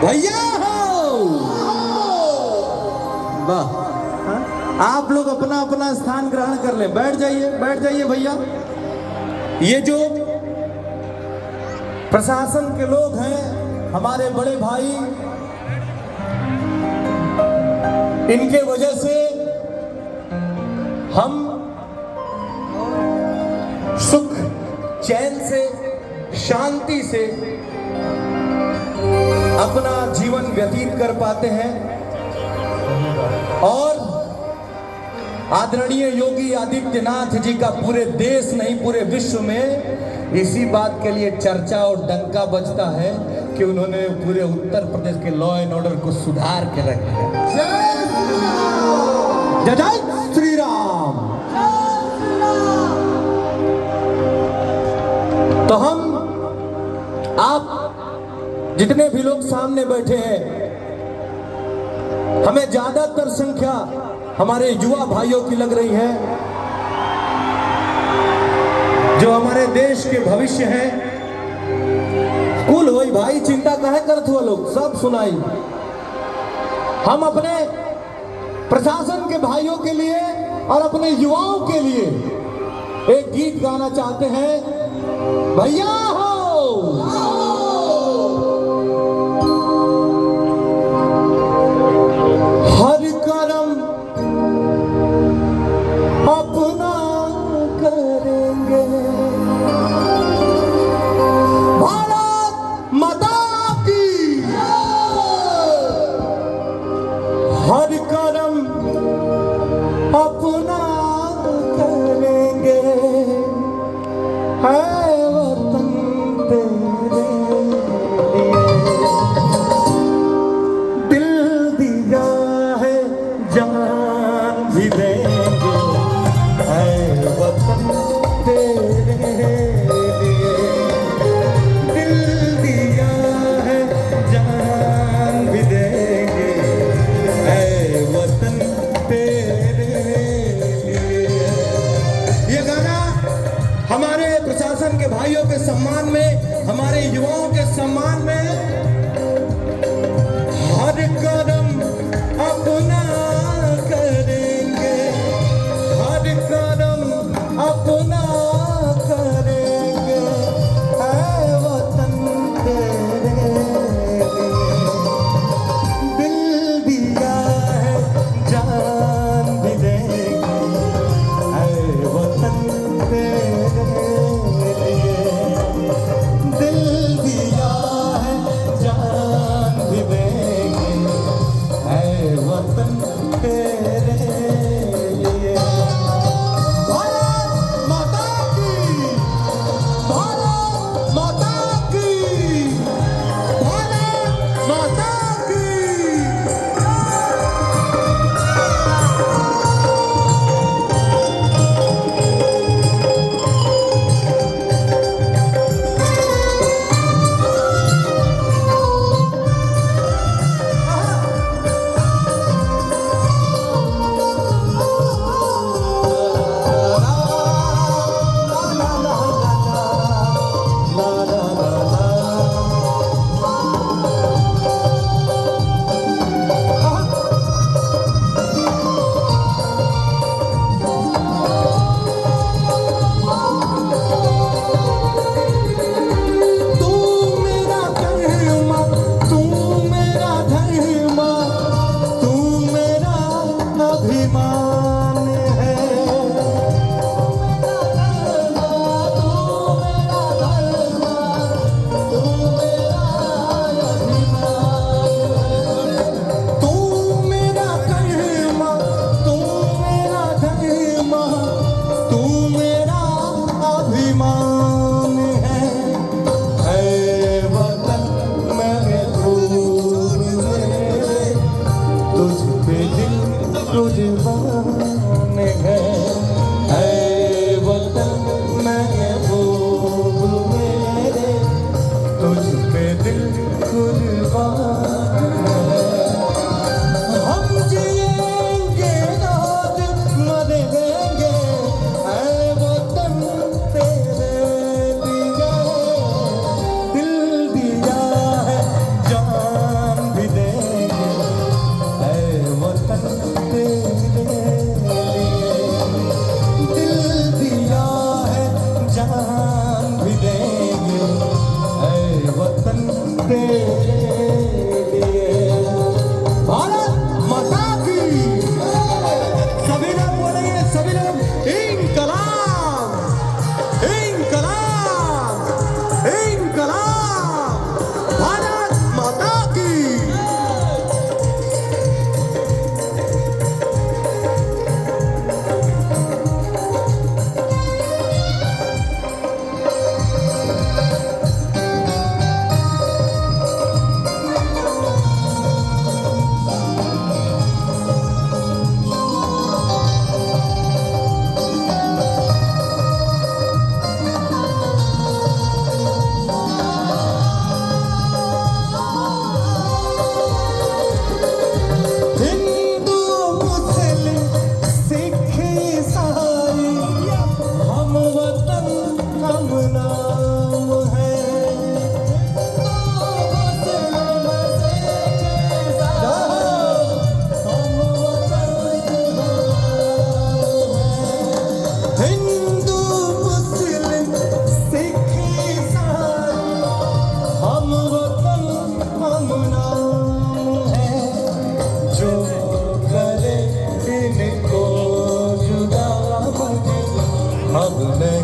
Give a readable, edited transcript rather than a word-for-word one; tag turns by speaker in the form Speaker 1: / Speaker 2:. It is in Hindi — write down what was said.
Speaker 1: भैया हो वाह, आप लोग अपना अपना स्थान ग्रहण कर ले। बैठ जाइए भैया। ये जो प्रशासन के लोग हैं, हमारे बड़े भाई, इनके वजह से हम सुख चैन से शांति से अपना जीवन व्यतीत कर पाते हैं। और आदरणीय योगी आदित्यनाथ जी का पूरे देश नहीं पूरे विश्व में इसी बात के लिए चर्चा और डंका बजता है कि उन्होंने पूरे उत्तर प्रदेश के लॉ एंड ऑर्डर को सुधार के रख दिया। जय श्री राम। तो हम आप जितने भी लोग सामने बैठे हैं, हमें ज्यादातर संख्या हमारे युवा भाइयों की लग रही है, जो हमारे देश के भविष्य हैं। कुल वही भाई चिंता काहे करत हुआ लोग सब सुनाई। हम अपने प्रशासन के भाइयों के लिए और अपने युवाओं के लिए एक गीत गाना चाहते हैं। भैया हो हर कर्म अपना करेंगे, भारत माता की हर कर्म अपना करेंगे, है वतन तेरे लिए दिल दिया है, जान भी देंगे, है वतन तेरे लिए दिल दिया है, जान भी देंगे, है वतन तेरे लिए। ये गाना हमारे प्रशासन के भाइयों के सम्मान में, हमारे युवाओं के सम्मान में, हर कदम अपना करेंगे, हर कदम अपना करेंगे, है वतन तेरे लिए दिल दिया है, जान भी देंगे, है वतन तेरे लिए दिल दिया है, जान भी देंगे, हिंदू मुस्लिम सिख ईसाई हम वतन हम नाम है, जो करे इनको जुदा मुझे अब नहीं।